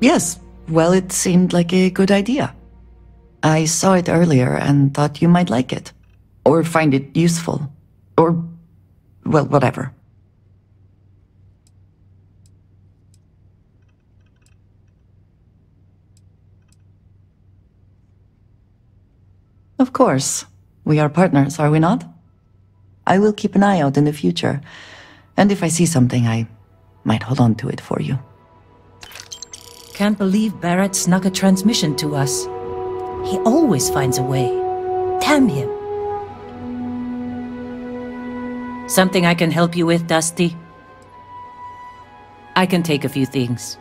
Yes, well, it seemed like a good idea. I saw it earlier and thought you might like it. Or find it useful. Or, well, whatever. Of course. We are partners, are we not? I will keep an eye out in the future. And if I see something, I might hold on to it for you. Can't believe Barrett snuck a transmission to us. He always finds a way. Damn him. Something I can help you with, Dusty? I can take a few things.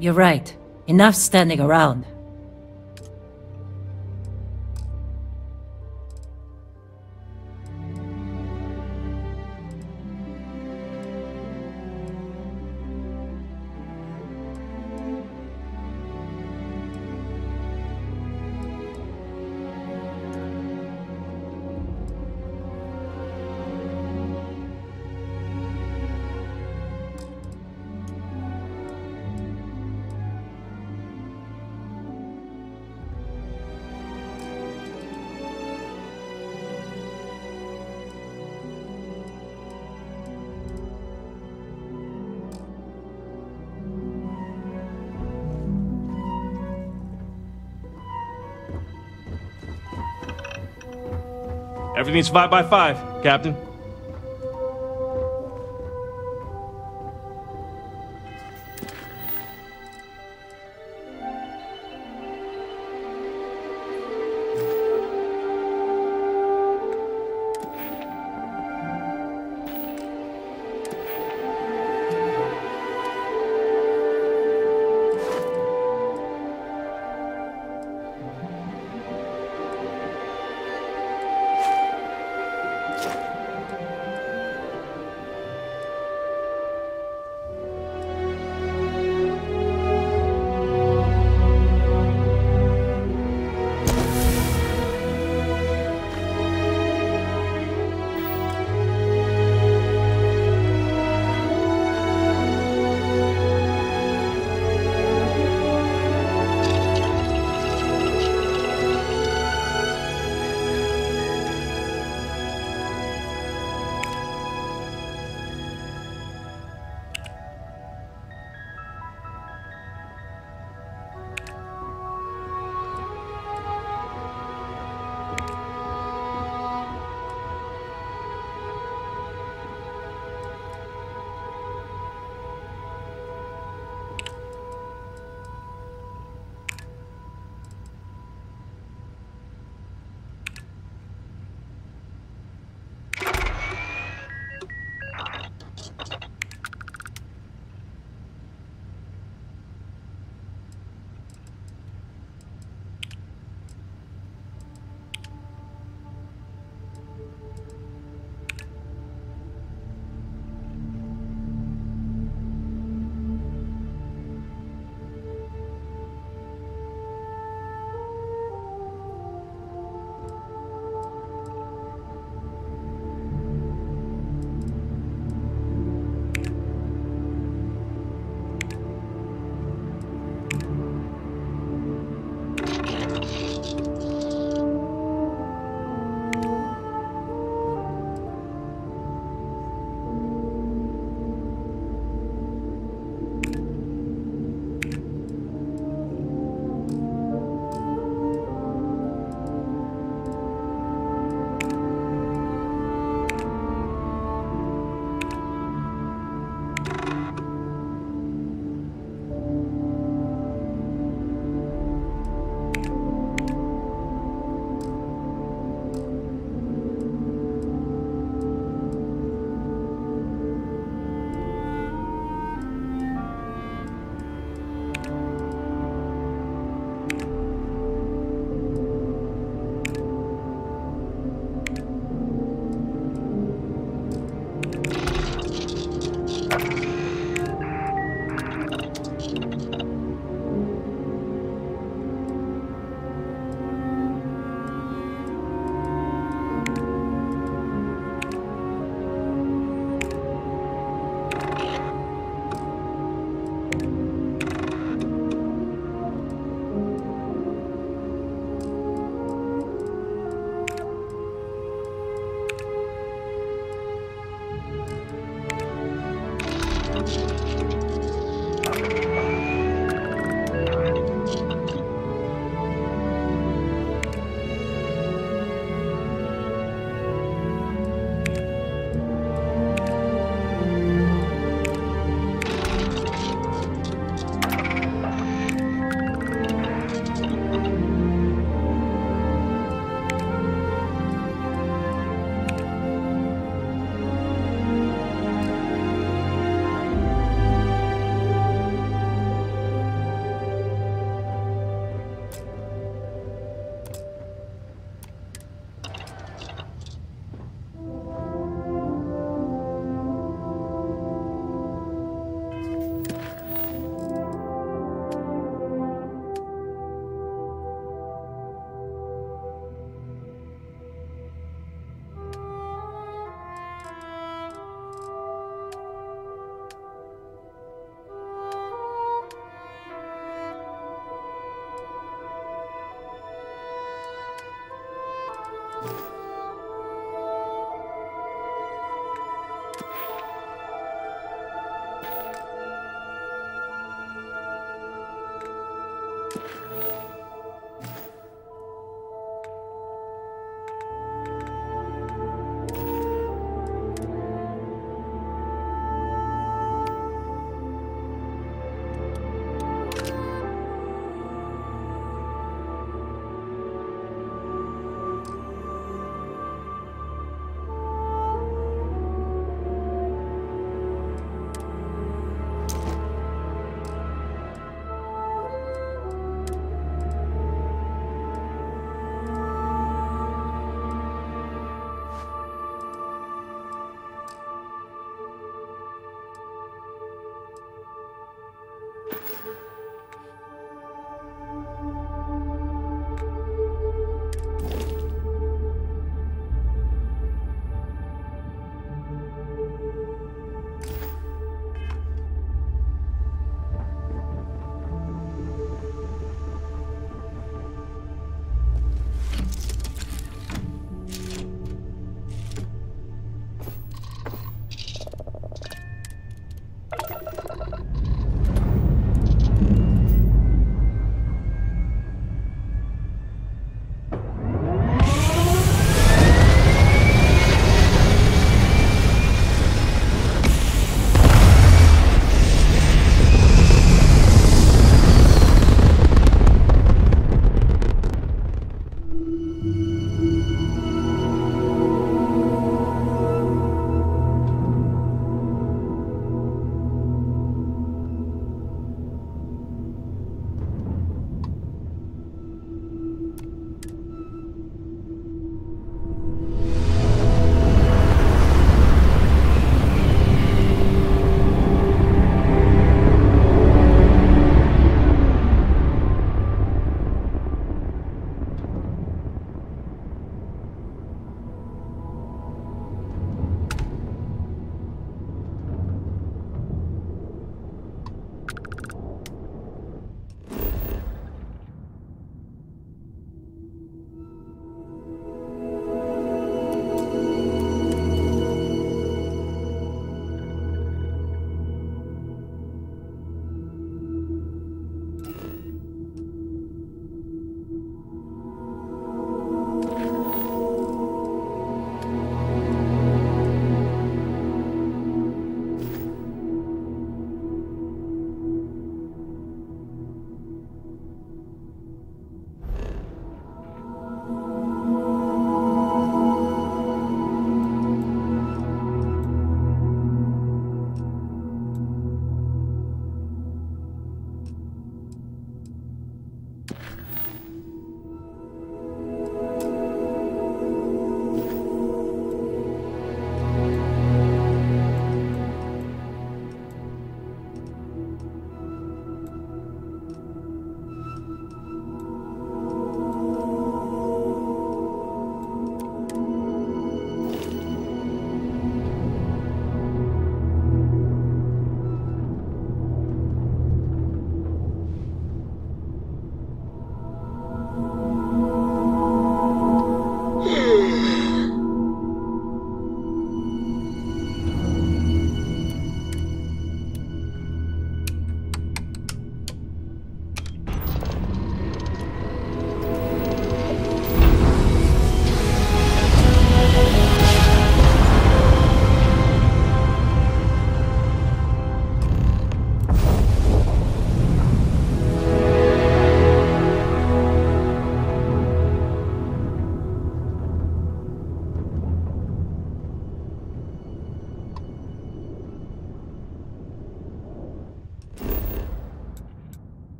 You're right. Enough standing around. Everything's 5 by 5, Captain.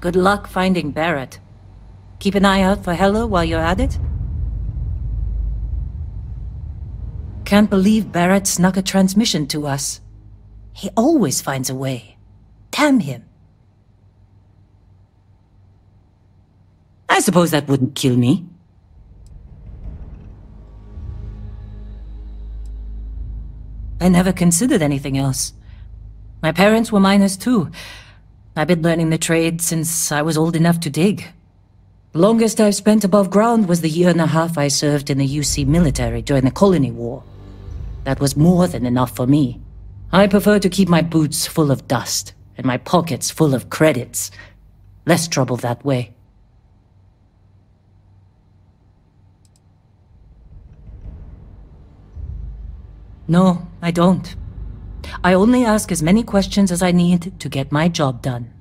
Good luck finding Barrett. Keep an eye out for Heller while you're at it. Can't believe Barrett snuck a transmission to us. He always finds a way. Damn him. I suppose that wouldn't kill me. I never considered anything else. My parents were miners too. I've been learning the trade since I was old enough to dig. The longest I've spent above ground was the year and a half I served in the UC military during the Colony War. That was more than enough for me. I prefer to keep my boots full of dust and my pockets full of credits. Less trouble that way. No, I don't. I only ask as many questions as I need to get my job done.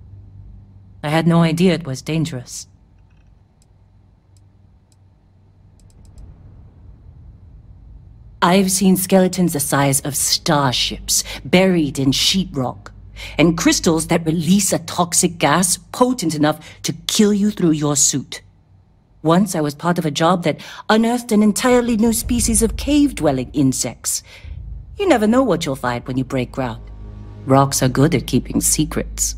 I had no idea it was dangerous. I've seen skeletons the size of starships buried in sheetrock, and crystals that release a toxic gas potent enough to kill you through your suit. Once I was part of a job that unearthed an entirely new species of cave-dwelling insects. You never know what you'll find when you break ground. Rocks are good at keeping secrets.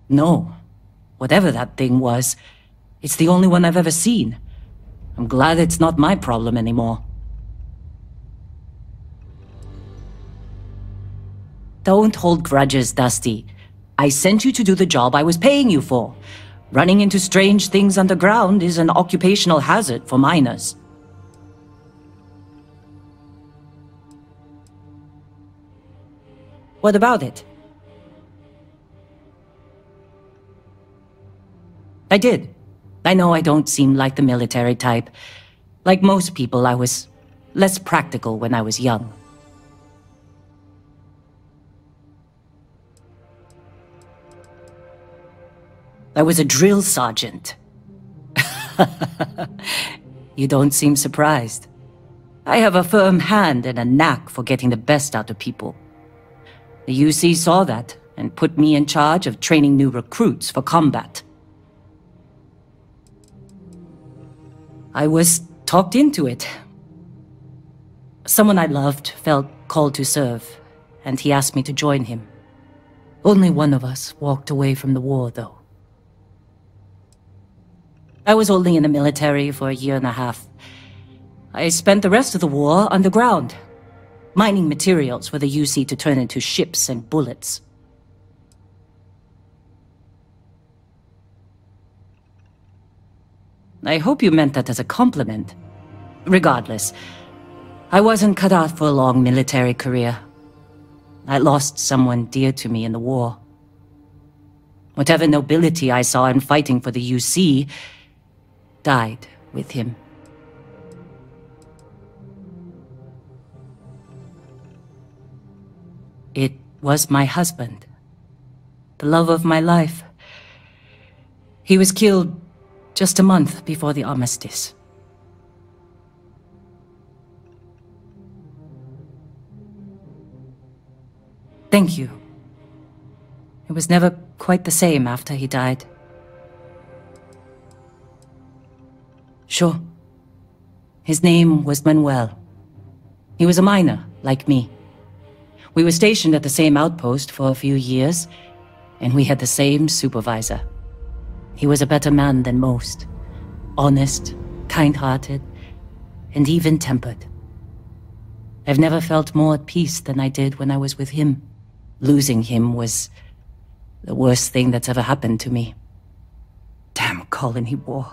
No. Whatever that thing was, it's the only one I've ever seen. I'm glad it's not my problem anymore. Don't hold grudges, Dusty. I sent you to do the job I was paying you for. Running into strange things underground is an occupational hazard for miners. What about it? I did. I know I don't seem like the military type. Like most people, I was less practical when I was young. I was a drill sergeant. You don't seem surprised. I have a firm hand and a knack for getting the best out of people. The UC saw that and put me in charge of training new recruits for combat. I was talked into it. Someone I loved felt called to serve, and he asked me to join him. Only one of us walked away from the war, though. I was only in the military for a year and a half. I spent the rest of the war underground, mining materials for the UC to turn into ships and bullets. I hope you meant that as a compliment. Regardless, I wasn't cut out for a long military career. I lost someone dear to me in the war. Whatever nobility I saw in fighting for the UC died with him. It was my husband, the love of my life. He was killed just a month before the armistice. Thank you. It was never quite the same after he died. Sure. His name was Manuel. He was a miner, like me. We were stationed at the same outpost for a few years, and we had the same supervisor. He was a better man than most. Honest, kind-hearted, and even-tempered. I've never felt more at peace than I did when I was with him. Losing him was the worst thing that's ever happened to me. Damn colony war.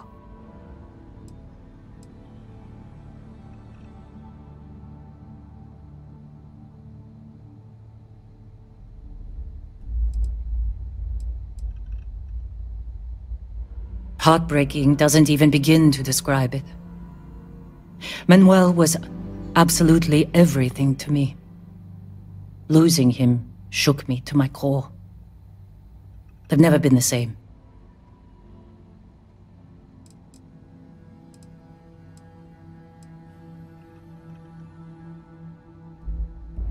Heartbreaking doesn't even begin to describe it. Manuel was absolutely everything to me. Losing him shook me to my core. I've never been the same.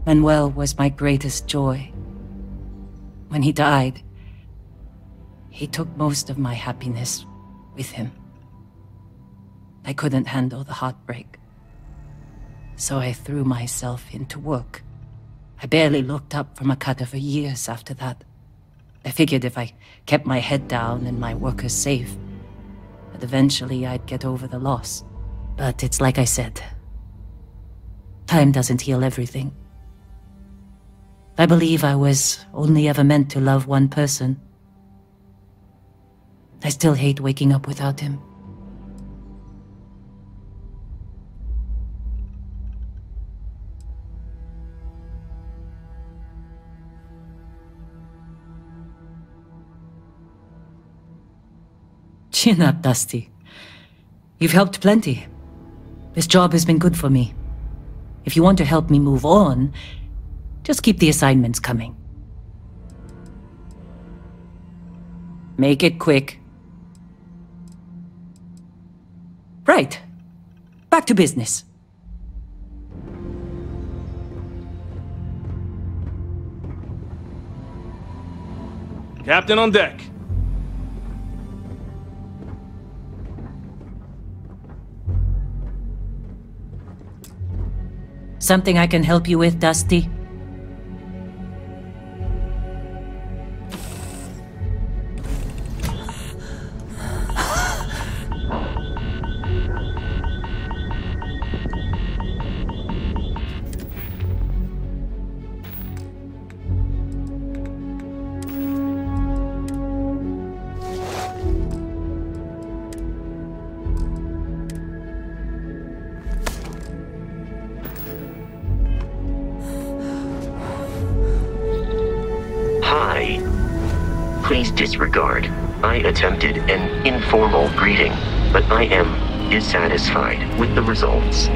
Manuel was my greatest joy. When he died, he took most of my happiness with him. I couldn't handle the heartbreak, so I threw myself into work. I barely looked up from a cutter for years after that. I figured if I kept my head down and my workers safe, that eventually I'd get over the loss. But it's like I said, time doesn't heal everything. I believe I was only ever meant to love one person. I still hate waking up without him. Chin up, Dusty. You've helped plenty. This job has been good for me. If you want to help me move on, just keep the assignments coming. Make it quick. Right. Back to business. Captain on deck. Something I can help you with, Dusty? Please disregard. I attempted an informal greeting, but I am dissatisfied with the results.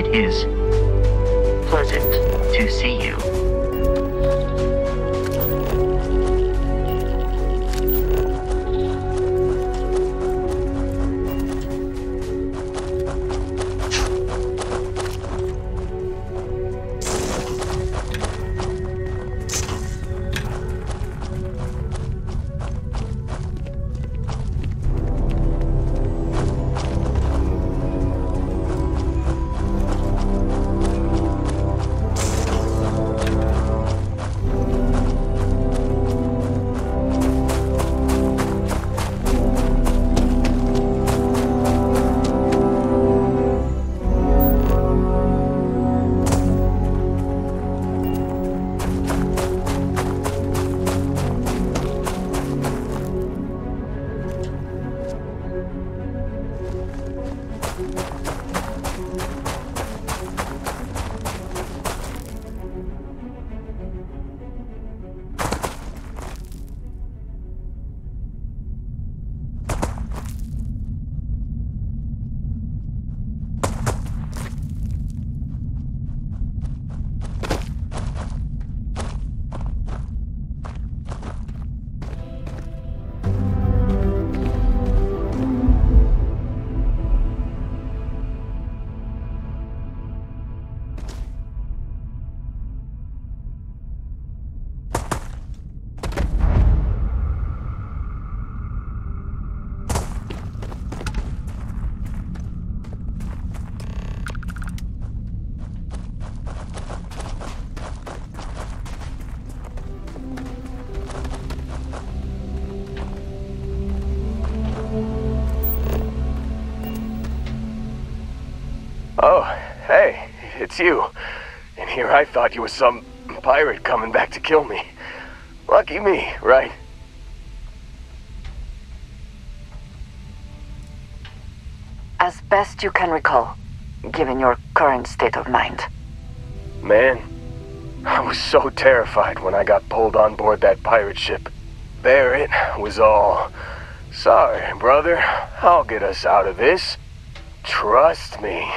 It is pleasant to see you. Oh, hey, it's you. And here I thought you were some pirate coming back to kill me. Lucky me, right? As best you can recall, given your current state of mind. Man, I was so terrified when I got pulled on board that pirate ship. Barrett was all, "Sorry, brother, I'll get us out of this. Trust me."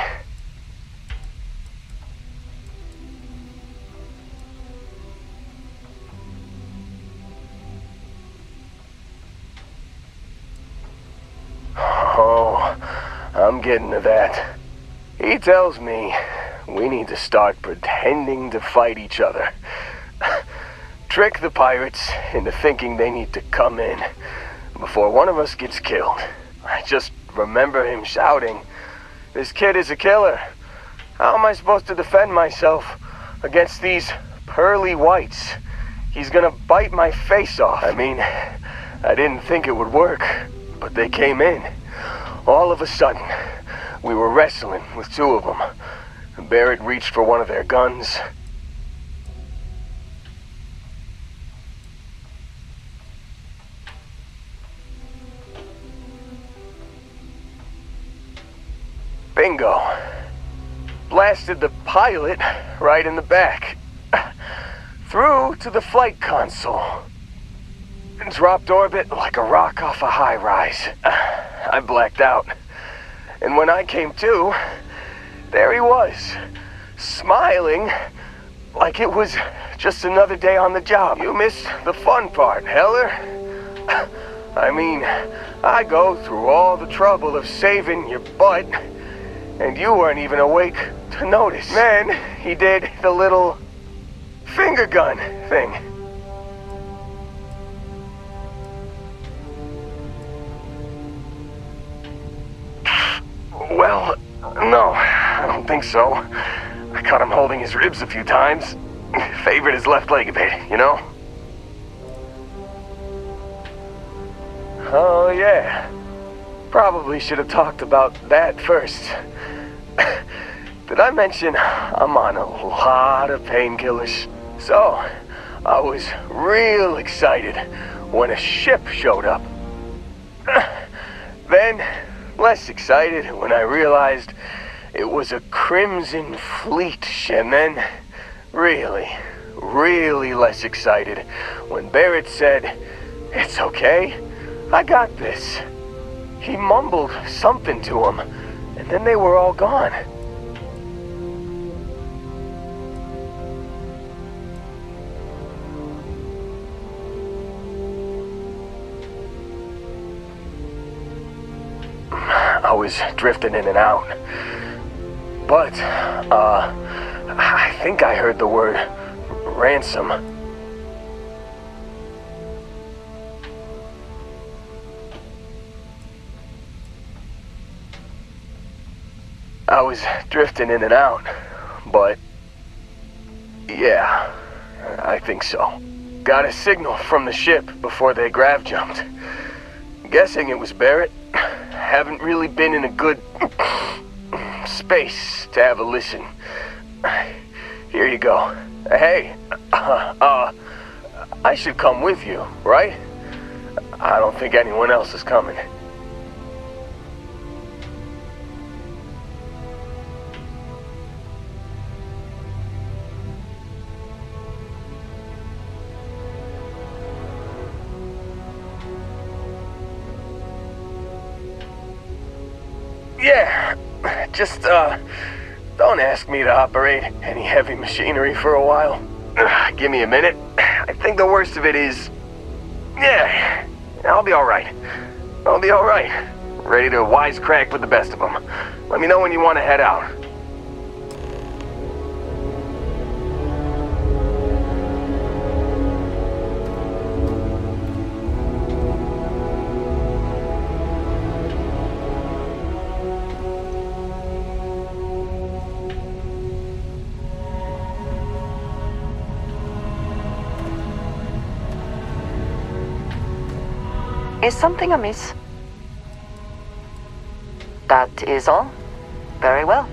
Oh, I'm getting to that. He tells me we need to start pretending to fight each other. Trick the pirates into thinking they need to come in before one of us gets killed. I just remember him shouting, "This kid is a killer. How am I supposed to defend myself against these pearly whites? He's gonna bite my face off." I mean, I didn't think it would work, but they came in. All of a sudden, we were wrestling with two of them. Barrett reached for one of their guns. Bingo. Blasted the pilot right in the back. Through to the flight console. And dropped orbit like a rock off a high-rise. I blacked out. And when I came to, there he was, smiling like it was just another day on the job. You missed the fun part, Heller. I mean, I go through all the trouble of saving your butt, and you weren't even awake to notice. Then he did the little finger gun thing. Well, no, I don't think so. I caught him holding his ribs a few times. Favored his left leg a bit, you know? Oh, yeah. Probably should have talked about that first. Did I mention I'm on a lot of painkillers? So, I was real excited when a ship showed up. Then, less excited when I realized it was a Crimson Fleet ship. And then, really less excited when Barrett said, "It's okay, I got this." He mumbled something to him, and then they were all gone. was drifting in and out. But, I think I heard the word ransom. I was drifting in and out, but yeah, I think so. Got a signal from the ship before they grav jumped. Guessing it was Barrett. Haven't really been in a good space to have a listen. Here you go. Hey, I should come with you, right? I don't think anyone else is coming. Yeah, just, don't ask me to operate any heavy machinery for a while. Give me a minute. I think the worst of it is... Yeah, I'll be alright. I'll be alright. Ready to wisecrack with the best of them. Let me know when you want to head out. Is something amiss? That is all? Very well.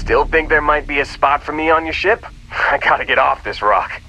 Still think there might be a spot for me on your ship? I gotta get off this rock.